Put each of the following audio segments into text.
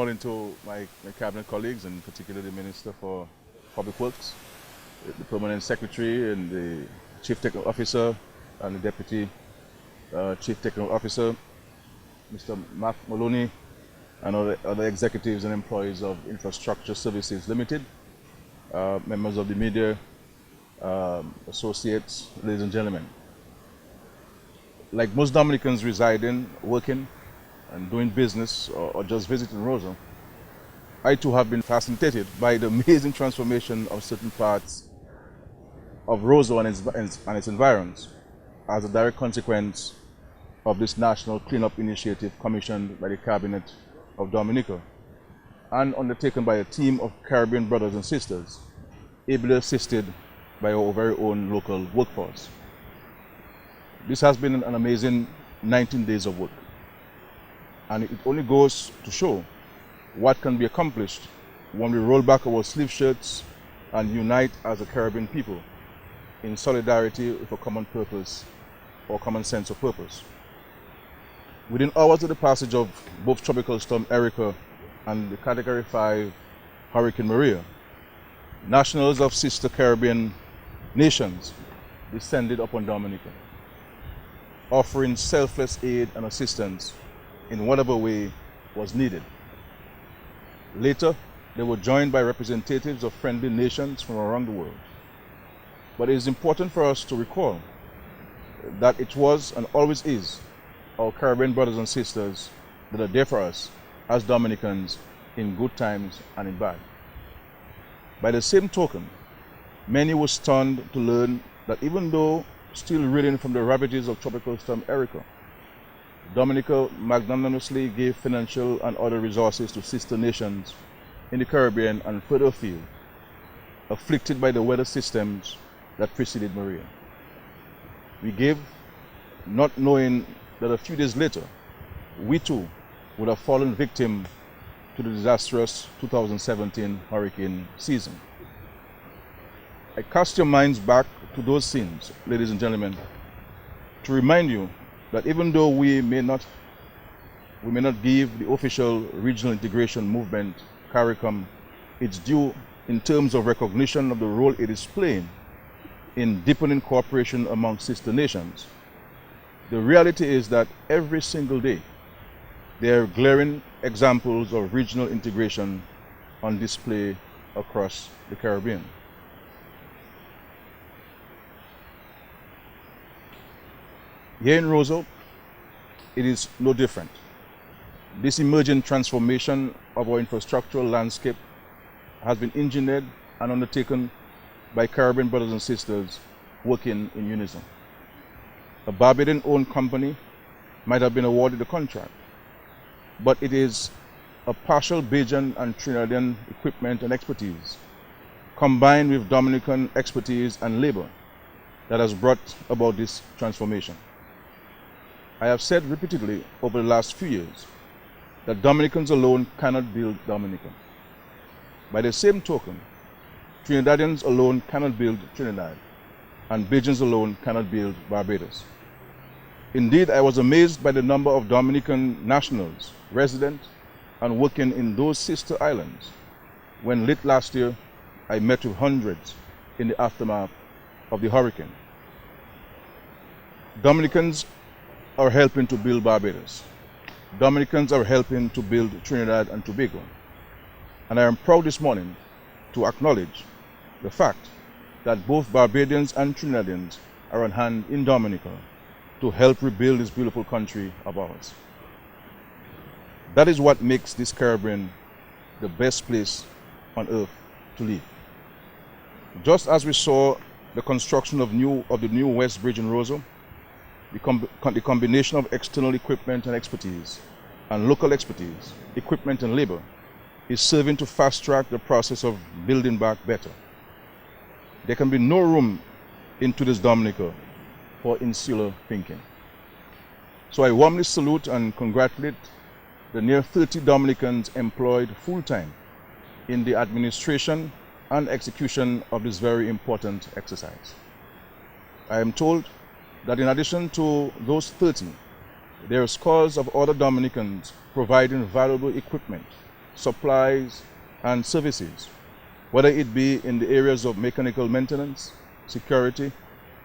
morning to my cabinet colleagues, and particularly the Minister for Public Works, the Permanent Secretary, and the Chief Technical Officer, and the Deputy Chief Technical Officer, Mr. Mark Maloney, and other executives and employees of Infrastructure Services Limited, members of the media, associates, ladies and gentlemen. Like most Dominicans residing, working, and doing business, or just visiting Roseau, I too have been fascinated by the amazing transformation of certain parts of Roseau and its environs as a direct consequence of this national cleanup initiative commissioned by the Cabinet of Dominica and undertaken by a team of Caribbean brothers and sisters, ably assisted by our very own local workforce. This has been an amazing 19 days of work, and it only goes to show what can be accomplished when we roll back our sleeve shirts and unite as a Caribbean people in solidarity with a common purpose or common sense of purpose. Within hours of the passage of both Tropical Storm Erica and the Category 5 Hurricane Maria, nationals of sister Caribbean nations descended upon Dominica, offering selfless aid and assistance in whatever way was needed. Later, they were joined by representatives of friendly nations from around the world. But it is important for us to recall that it was and always is our Caribbean brothers and sisters that are there for us as Dominicans in good times and in bad. By the same token, many were stunned to learn that even though still reeling from the ravages of Tropical Storm Erica, Dominica magnanimously gave financial and other resources to sister nations in the Caribbean and further afield, afflicted by the weather systems that preceded Maria. We gave, not knowing that a few days later, we too would have fallen victim to the disastrous 2017 hurricane season. I cast your minds back to those scenes, ladies and gentlemen, to remind you that even though we may not give the official regional integration movement, CARICOM, its due in terms of recognition of the role it is playing in deepening cooperation among sister nations, the reality is that every single day there are glaring examples of regional integration on display across the Caribbean. Here in Roseau, it is no different. This emergent transformation of our infrastructural landscape has been engineered and undertaken by Caribbean brothers and sisters working in unison. A Barbadian-owned company might have been awarded the contract, but it is a partial Bajan and Trinidadian equipment and expertise, combined with Dominican expertise and labor, that has brought about this transformation. I have said repeatedly over the last few years that Dominicans alone cannot build Dominica. By the same token, Trinidadians alone cannot build Trinidad, and Bajans alone cannot build Barbados. Indeed, I was amazed by the number of Dominican nationals resident and working in those sister islands when late last year I met with hundreds in the aftermath of the hurricane. Dominicans are helping to build Barbados. Dominicans are helping to build Trinidad and Tobago. And I am proud this morning to acknowledge the fact that both Barbadians and Trinidadians are on hand in Dominica to help rebuild this beautiful country of ours. That is what makes this Caribbean the best place on earth to live. Just as we saw the construction of the new West Bridge in Roseau, the combination of external equipment and expertise and local expertise, equipment and labor, is serving to fast-track the process of building back better. There can be no room in today's Dominica for insular thinking. So I warmly salute and congratulate the near 30 Dominicans employed full-time in the administration and execution of this very important exercise. I am told that in addition to those 30, there are scores of other Dominicans providing valuable equipment supplies, and services, whether it be in the areas of mechanical maintenance, security,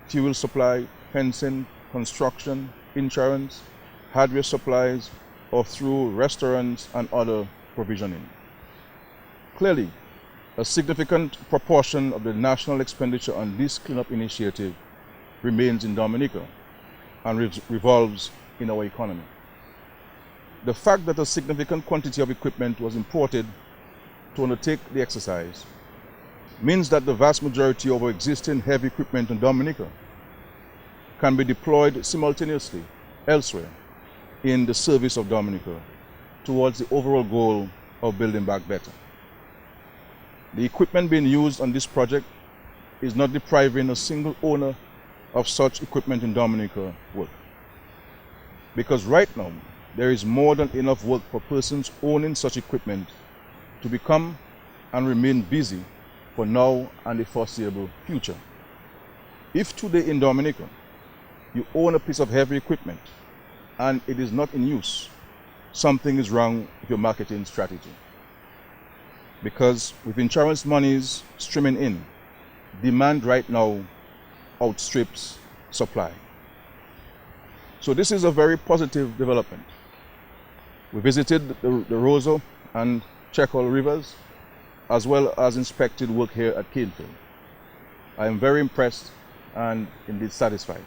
fuel supply, fencing, construction, insurance, hardware supplies, or through restaurants and other provisioning. Clearly, a significant proportion of the national expenditure on this cleanup initiative remains in Dominica and revolves in our economy. The fact that a significant quantity of equipment was imported to undertake the exercise means that the vast majority of our existing heavy equipment in Dominica can be deployed simultaneously elsewhere in the service of Dominica towards the overall goal of building back better. The equipment being used on this project is not depriving a single owner of such equipment in Dominica work. Because right now, there is more than enough work for persons owning such equipment to become and remain busy for now and the foreseeable future. If today in Dominica, you own a piece of heavy equipment and it is not in use, something is wrong with your marketing strategy. Because with insurance monies streaming in, demand right now outstrips supply. So this is a very positive development. We visited the Roseau and Checkhall rivers, as well as inspected work here at Canefield. I am very impressed and indeed satisfied.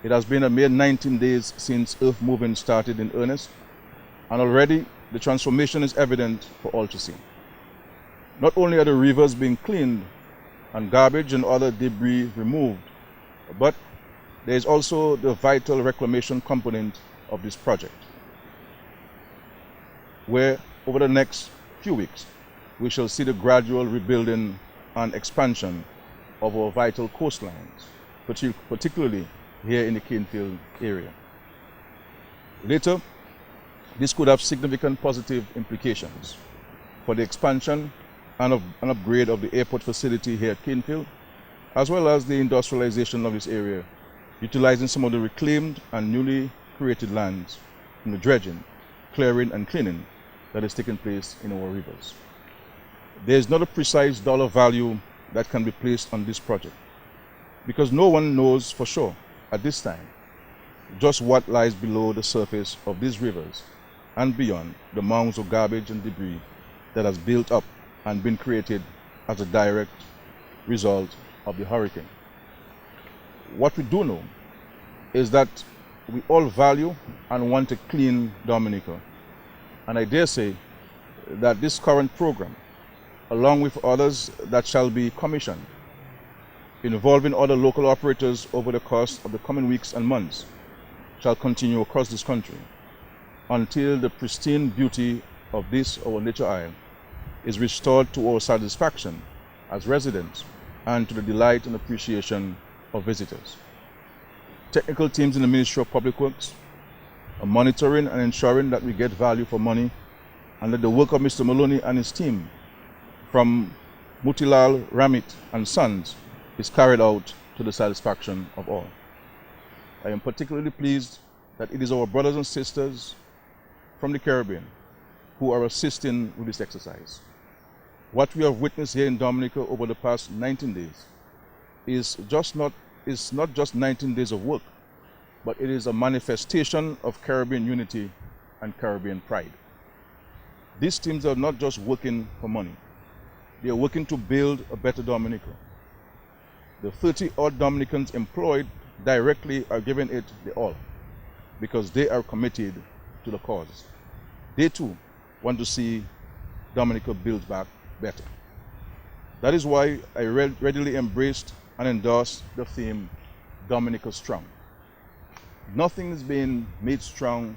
It has been a mere 19 days since earth moving started in earnest, and already the transformation is evident for all to see. Not only are the rivers being cleaned and garbage and other debris removed, but there is also the vital reclamation component of this project, where over the next few weeks we shall see the gradual rebuilding and expansion of our vital coastlines, particularly here in the Canefield area. Later, this could have significant positive implications for the expansion and an upgrade of the airport facility here at Canefield, as well as the industrialization of this area, utilizing some of the reclaimed and newly created lands from the dredging, clearing and cleaning that is taking place in our rivers. There is not a precise dollar value that can be placed on this project, because no one knows for sure at this time just what lies below the surface of these rivers and beyond the mounds of garbage and debris that has built up and been created as a direct result of the hurricane. What we do know is that we all value and want a clean Dominica, and I dare say that this current program, along with others that shall be commissioned, involving other local operators over the course of the coming weeks and months, shall continue across this country until the pristine beauty of this, our nature isle, is restored to our satisfaction as residents and to the delight and appreciation of visitors. Technical teams in the Ministry of Public Works are monitoring and ensuring that we get value for money, and that the work of Mr. Maloney and his team from Mutilal Ramit and Sons is carried out to the satisfaction of all. I am particularly pleased that it is our brothers and sisters from the Caribbean who are assisting with this exercise. What we have witnessed here in Dominica over the past 19 days is not just 19 days of work, but it is a manifestation of Caribbean unity and Caribbean pride. These teams are not just working for money. They are working to build a better Dominica. The 30-odd Dominicans employed directly are giving it the all, because they are committed to the cause. They too want to see Dominica built back better. That is why I readily embraced and endorsed the theme, Dominica Strong. Nothing is being made strong,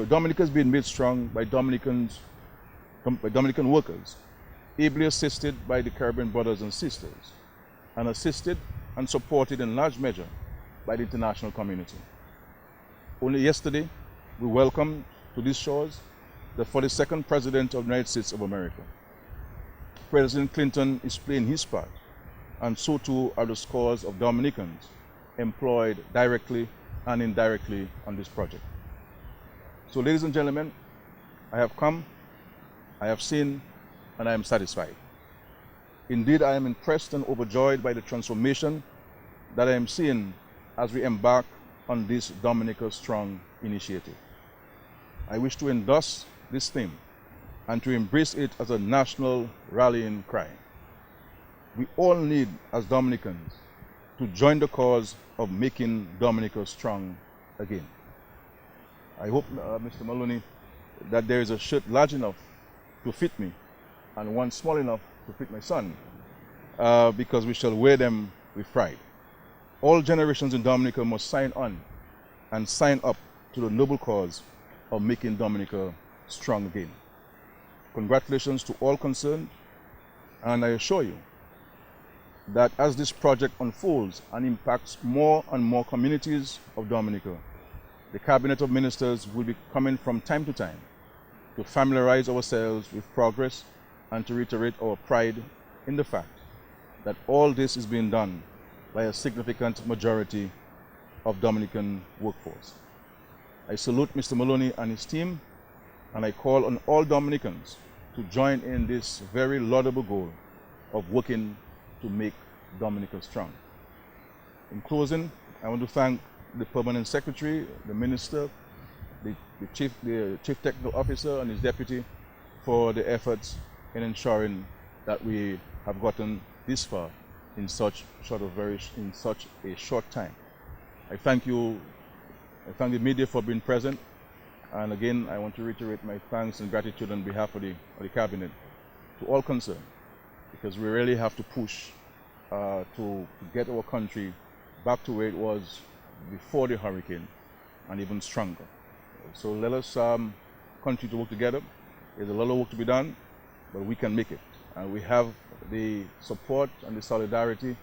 Dominica is being made strong by Dominican workers, ably assisted by the Caribbean brothers and sisters, and assisted and supported in large measure by the international community. Only yesterday, we welcomed to these shores the 42nd President of the United States of America. President Clinton is playing his part, and so too are the scores of Dominicans employed directly and indirectly on this project. So, ladies and gentlemen, I have come I have seen and I am satisfied. Indeed, I am impressed and overjoyed by the transformation that I am seeing as we embark on this Dominica Strong initiative. I wish to endorse this theme and to embrace it as a national rallying cry. We all need, as Dominicans, to join the cause of making Dominica strong again. I hope, Mr. Maloney, that there is a shirt large enough to fit me and one small enough to fit my son, because we shall wear them with pride. All generations in Dominica must sign on and sign up to the noble cause of making Dominica strong again. Congratulations to all concerned, and I assure you that as this project unfolds and impacts more and more communities of Dominica, the Cabinet of Ministers will be coming from time to time to familiarize ourselves with progress and to reiterate our pride in the fact that all this is being done by a significant majority of Dominican workforce. I salute Mr. Maloney and his team, and I call on all Dominicans to join in this very laudable goal of working to make Dominica strong. In closing, I want to thank the Permanent Secretary, the Minister, the Chief Technical Officer and his Deputy for the efforts in ensuring that we have gotten this far in such a short time. I thank you. I thank the media for being present, and again I want to reiterate my thanks and gratitude on behalf of the Cabinet to all concerned, because we really have to push to get our country back to where it was before the hurricane and even stronger. So let us continue to work together. There's a lot of work to be done, but we can make it. And we have the support and the solidarity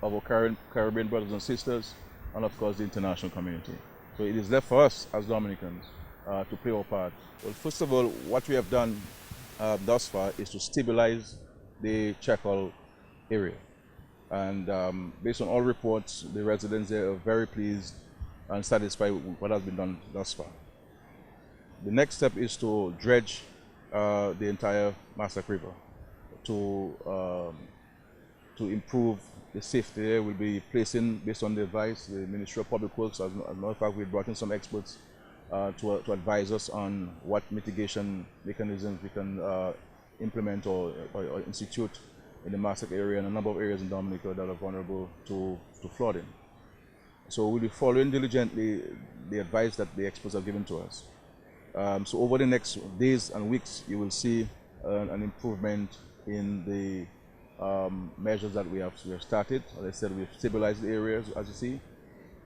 of our Caribbean brothers and sisters, and of course the international community. So it is left for us as Dominicans to play our part. Well, first of all, what we have done thus far is to stabilize the Checkhall area. And based on all reports, the residents there are very pleased and satisfied with what has been done thus far. The next step is to dredge the entire Massac River to improve the safety there. We'll be placing, based on the advice, the Ministry of Public Works, as a matter of fact, we brought in some experts to advise us on what mitigation mechanisms we can implement or institute in the Massac area and a number of areas in Dominica that are vulnerable to flooding. So we'll be following diligently the advice that the experts have given to us. So over the next days and weeks, you will see an improvement in the measures that we have started. As I said, we've stabilized the areas, as you see,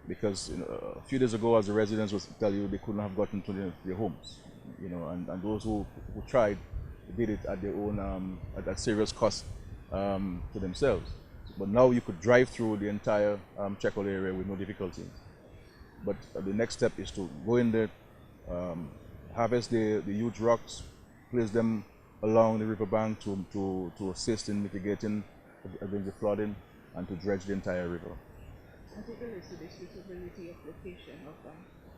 because a few days ago, as the residents was tell you, they couldn't have gotten to their homes, and those who tried did it at their own at a serious cost to themselves. But now you could drive through the entire Checkhall area with no difficulty. But the next step is to go in there, harvest the huge rocks, place them along the riverbank to assist in mitigating against the flooding, and to dredge the entire river. As it relates to the suitability of location of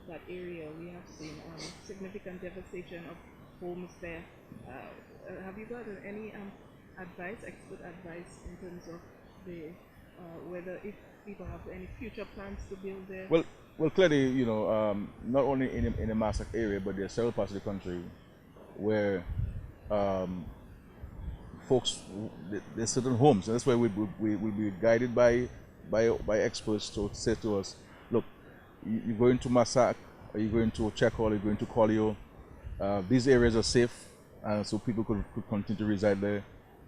that area, we have seen significant devastation of homes there. Have you gotten any expert advice in terms of whether if people have any future plans to build there? Well, clearly, not only in the Massac area, but there are several parts of the country where folks, there's certain homes, and that's why we'll be guided by experts to say to us, look, you're going to Massac, or you're going to Checkhall, you're going to Collio, these areas are safe, and so people could continue to reside there.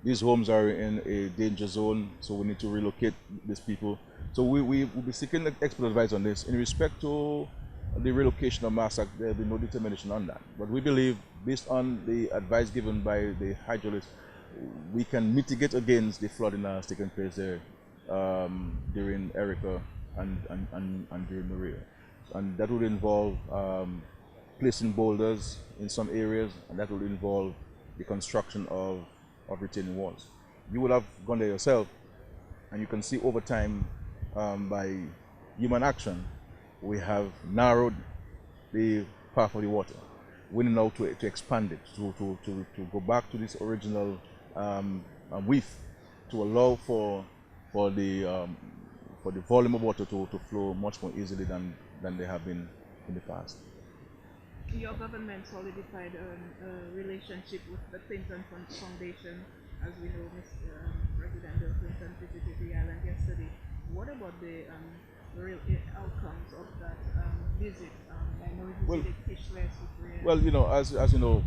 These homes are in a danger zone, so we need to relocate these people. So we will be seeking expert advice on this. In respect to the relocation of Massac, there will be no determination on that. But we believe, based on the advice given by the hydrologists, we can mitigate against the flooding that has taken place there during Erica and during Maria. And that would involve placing boulders in some areas, and that would involve the construction of retaining walls. You would have gone there yourself, and you can see over time, by human action, we have narrowed the path of the water. willing now to expand it, to go back to this original width, to allow for the volume of water to flow much more easily than they have been in the past. Your government solidified a relationship with the Clinton Foundation. As we know, Mr. President Bill Clinton visited the island yesterday. What about the real outcomes of that visit? I know he visited Fishless. Well, as you know,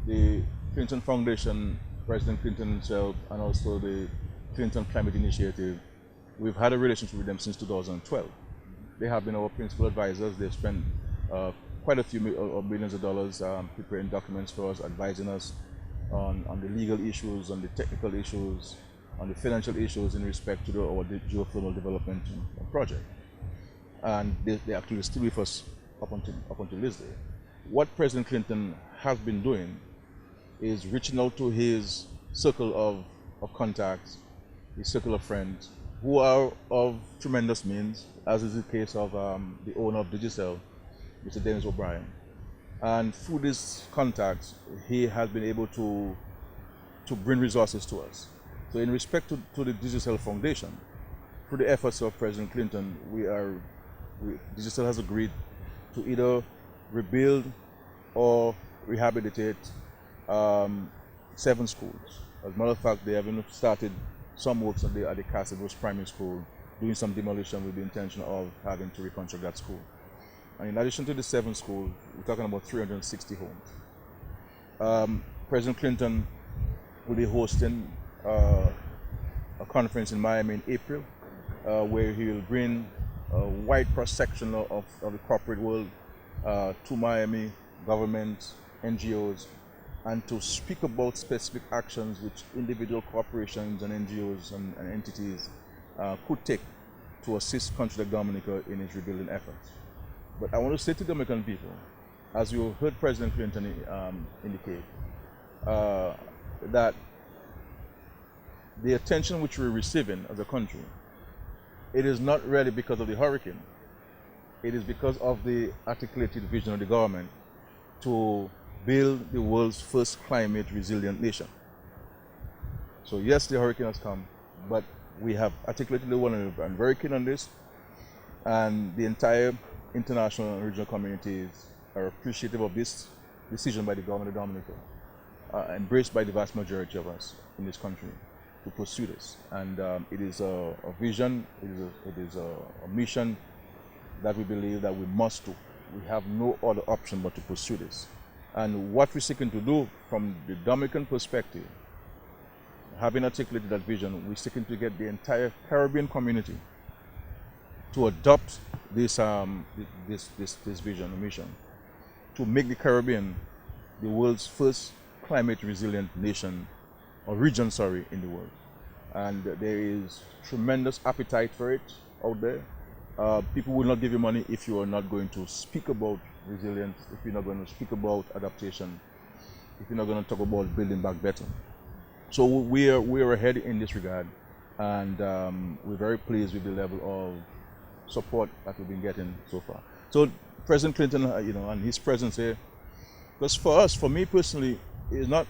the Clinton Foundation, President Clinton himself, and also the Clinton Climate Initiative, we've had a relationship with them since 2012. They have been our principal advisors. They've spent quite a few millions of dollars preparing documents for us, advising us on the legal issues, on the technical issues, on the financial issues in respect to our geothermal development project. And they actually still with us up until this day. What President Clinton has been doing is reaching out to his circle of contacts, his circle of friends, who are of tremendous means, as is the case of the owner of Digicel, Mr. Dennis O'Brien. And through these contacts, he has been able to bring resources to us. So in respect to the Digicel Foundation, through the efforts of President Clinton, Digicel has agreed to either rebuild or rehabilitate 7 schools. As a matter of fact, they have even started some works at the Castle Rose Primary School, doing some demolition with the intention of having to reconstruct that school. And in addition to the 7 schools, we're talking about 360 homes. President Clinton will be hosting a conference in Miami in April, where he will bring a wide cross-section of the corporate world to Miami, government, NGOs, and to speak about specific actions which individual corporations and NGOs and entities could take to assist country like Dominica in its rebuilding efforts. But I want to say to Dominican people, as you heard President Clinton indicate, that the attention which we're receiving as a country, it is not really because of the hurricane. It is because of the articulated vision of the government to build the world's first climate resilient nation. So yes, the hurricane has come, but we have articulated the one and very keen on this, and the entire international and regional communities are appreciative of this decision by the government of Dominica, embraced by the vast majority of us in this country, to pursue this. And it is a vision, it is a mission that we believe that we must do. We have no other option but to pursue this. And what we're seeking to do from the Dominican perspective, having articulated that vision, we're seeking to get the entire Caribbean community to adopt this vision and mission, to make the Caribbean the world's first climate resilient nation, or region, sorry, in the world. And there is tremendous appetite for it out there. People will not give you money if you are not going to speak about resilience, if you're not going to speak about adaptation, if you're not going to talk about building back better. So we are ahead in this regard, and we're very pleased with the level of support that we've been getting so far. So President Clinton, and his presence here, because for us, for me personally, it's not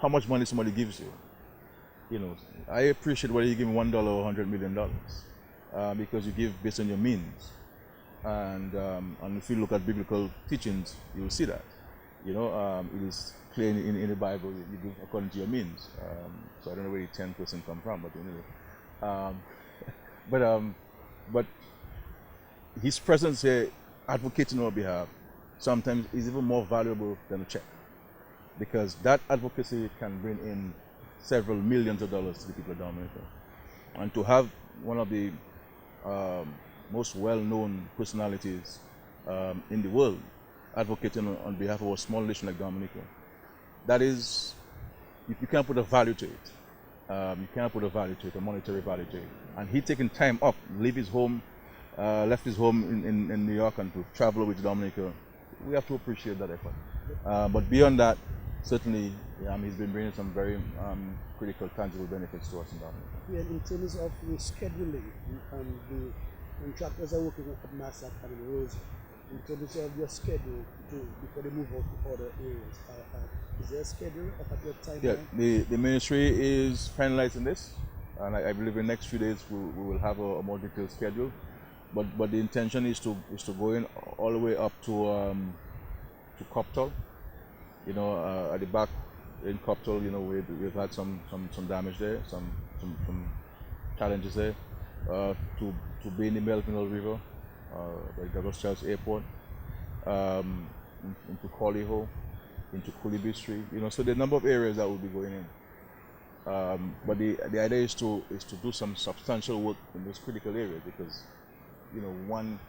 how much money somebody gives you. I appreciate whether you give me $1 or $100 million, because you give based on your means. And if you look at biblical teachings, you will see that. It is clear in the Bible, you give according to your means. So I don't know where the 10% come from, but anyway. But his presence here, advocating on our behalf, sometimes is even more valuable than a check, because that advocacy can bring in several millions of dollars to the people of Dominica. And to have one of the most well-known personalities in the world advocating on behalf of a small nation like Dominica, that is, you can't put a value to it. You can't put a value to it, a monetary value to it. And he taking time up, leave his home, left his home in New York and to travel over to Dominica. We have to appreciate that effort. But beyond that, certainly, he's been bringing some very critical, tangible benefits to us in Dominica. Yeah, in terms of the scheduling, the contractors are working at Massac and Roseau. in terms of your schedule before they move out to other areas? Is there a schedule up at your Yeah, timeline? the ministry is finalizing this, and I believe in the next few days we will have a more detailed schedule. But the intention is to go in all the way up to Coptal. You know, at the back in Coptal, you know, we've had some damage there, some challenges there. To be in the Melville River, like Douglas Church Airport, into Collyho, into Kulibistri, you know, so there are a number of areas that will be going in. But the idea is to do some substantial work in those critical areas because, you know, one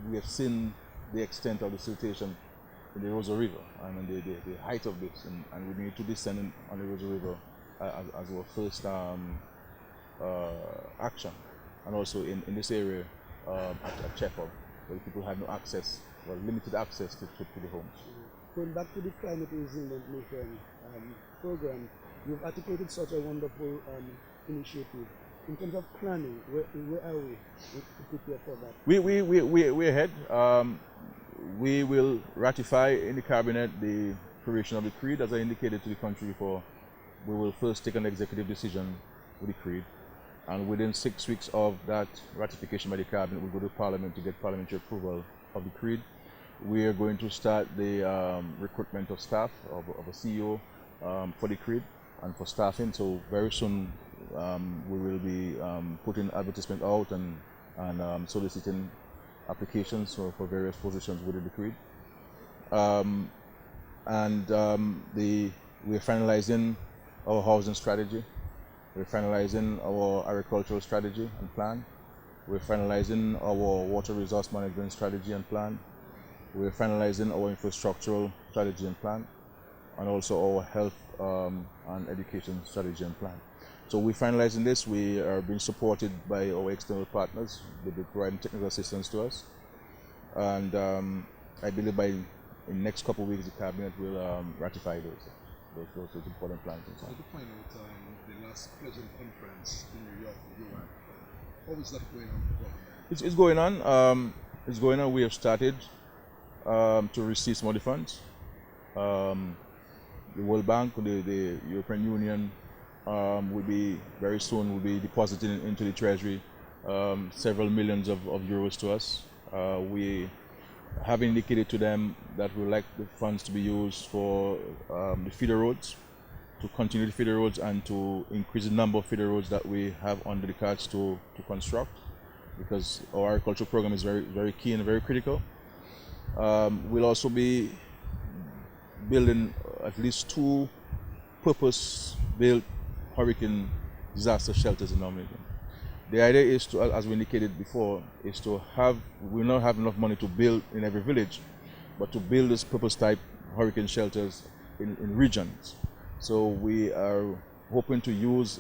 we have seen the extent of the siltation in the Roseau River and the height of this, and we need to descend on the Roseau River as our first action, and also in this area at Checkhall, where people had no access, well, limited access to the homes. Going back to the climate resilient nation program, you've articulated such a wonderful initiative. In terms of planning, where are we to prepare for that? We're ahead. We will ratify in the cabinet the creation of the creed, as I indicated to the country before. We will first take an executive decision with the creed, and within 6 weeks of that ratification by the cabinet, we'll go to Parliament to get parliamentary approval of the creed. We are going to start the recruitment of staff, of a CEO for the creed and for staffing. So very soon we will be putting advertisement out and soliciting applications for various positions within the creed. We're finalizing our housing strategy. We're finalizing our agricultural strategy and plan. We're finalizing our water resource management strategy and plan. We're finalizing our infrastructural strategy and plan, and also our health and education strategy and plan. So we're finalizing this. We are being supported by our external partners. They'll be providing technical assistance to us. And I believe in the next couple of weeks, the cabinet will ratify those important plans. And so on. To find out the last President conference in New York, how is that going on for government? It's going on. It's going on. We have started to receive some of the funds. The World Bank, the European Union will be very soon will be depositing into the Treasury several millions of euros to us. We have indicated to them that we would like the funds to be used for the feeder roads, to continue the feeder roads and to increase the number of feeder roads that we have under the cards to construct, because our agricultural program is very key and very critical. We'll also be building at least 2 purpose-built hurricane disaster shelters in Dominica. The idea is to, as we indicated before, is to have, we will not have enough money to build in every village, but to build this purpose-type hurricane shelters in regions. So we are hoping to use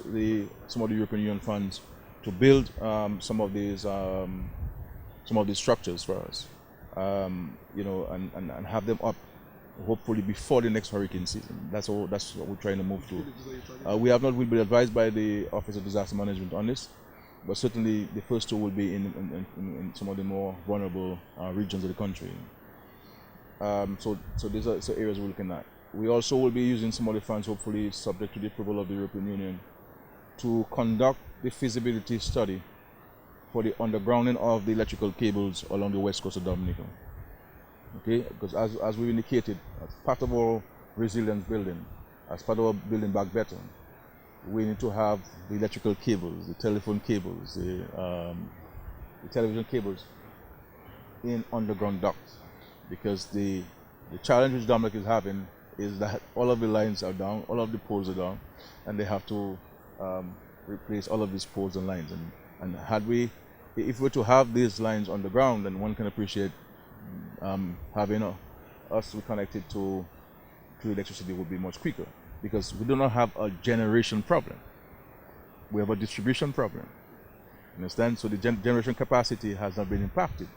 some of the European Union funds to build some of these structures for us, you know, and have them up hopefully before the next hurricane season. That's what we're trying to move to. We have not been advised by the Office of Disaster Management on this, but certainly the first 2 will be in some of the more vulnerable regions of the country. So these are areas we're looking at. We also will be using some of the funds, hopefully subject to the approval of the European Union, to conduct the feasibility study for the undergrounding of the electrical cables along the west coast of Dominica. Okay, because as we indicated, as part of our resilience building, as part of our building back better, we need to have the electrical cables, the telephone cables, the television cables in underground ducts, because the challenge which Dominica is having is that all of the lines are down, all of the poles are down, and they have to replace all of these poles and lines. And if we were to have these lines underground, then one can appreciate having us connected to electricity would be much quicker, because we do not have a generation problem. We have a distribution problem. Understand? So the generation capacity has not been impacted.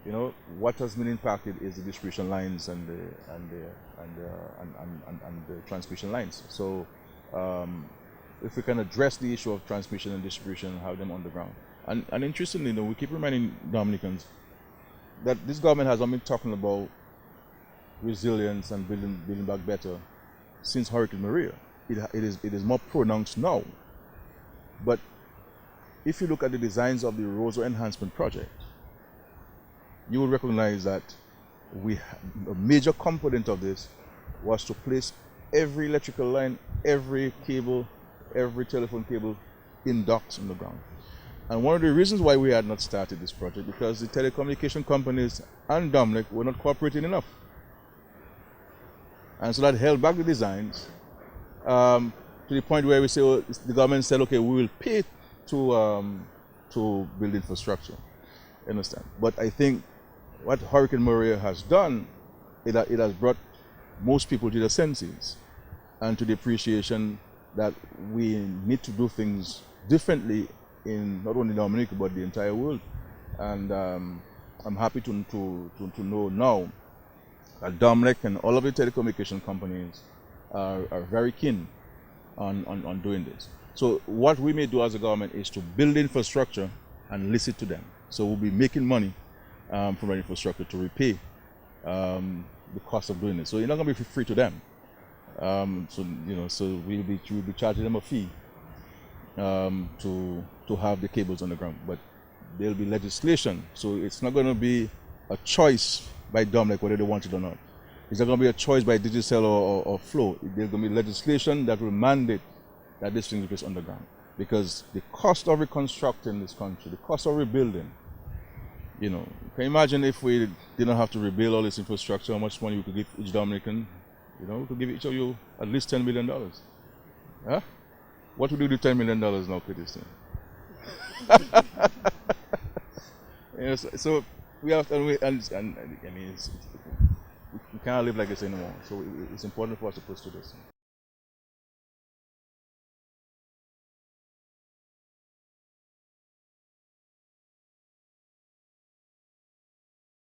You know, what has been impacted is the distribution lines and the transmission lines. So if we can address the issue of transmission and distribution and have them underground. And interestingly, we keep reminding Dominicans, that this government has not been talking about resilience and building back better since Hurricane Maria. It is more pronounced now. But if you look at the designs of the Roseau Enhancement Project, you will recognize that a major component of this was to place every electrical line, every cable, every telephone cable in docks on the ground. And one of the reasons why we had not started this project, because the telecommunication companies and Dominica were not cooperating enough. And so that held back the designs to the point where we say, well, the government said, okay, we will pay to build infrastructure. You understand? But I think what Hurricane Maria has done, it has brought most people to their senses and to the appreciation that we need to do things differently in not only Dominica but the entire world. And I'm happy to know now that Dominica and all of the telecommunication companies are very keen on doing this. So what we may do as a government is to build infrastructure and listen to them. So we'll be making money from that infrastructure to repay the cost of doing it. So you're not going to be free to them. So we'll be charging them a fee to have the cables on the ground. But there'll be legislation, so it's not going to be a choice by Dominica whether they want it or not. It's not going to be a choice by Digicel or Flow. There's going to be legislation that will mandate that this thing is underground. Because the cost of reconstructing this country, the cost of rebuilding, can you imagine if we didn't have to rebuild all this infrastructure, how much money we could give each Dominican? We could give each of you at least $10 million. Huh? What would you do with $10 million now, Curtis? So we have to, we can't live like this anymore. So it's important for us to push to this.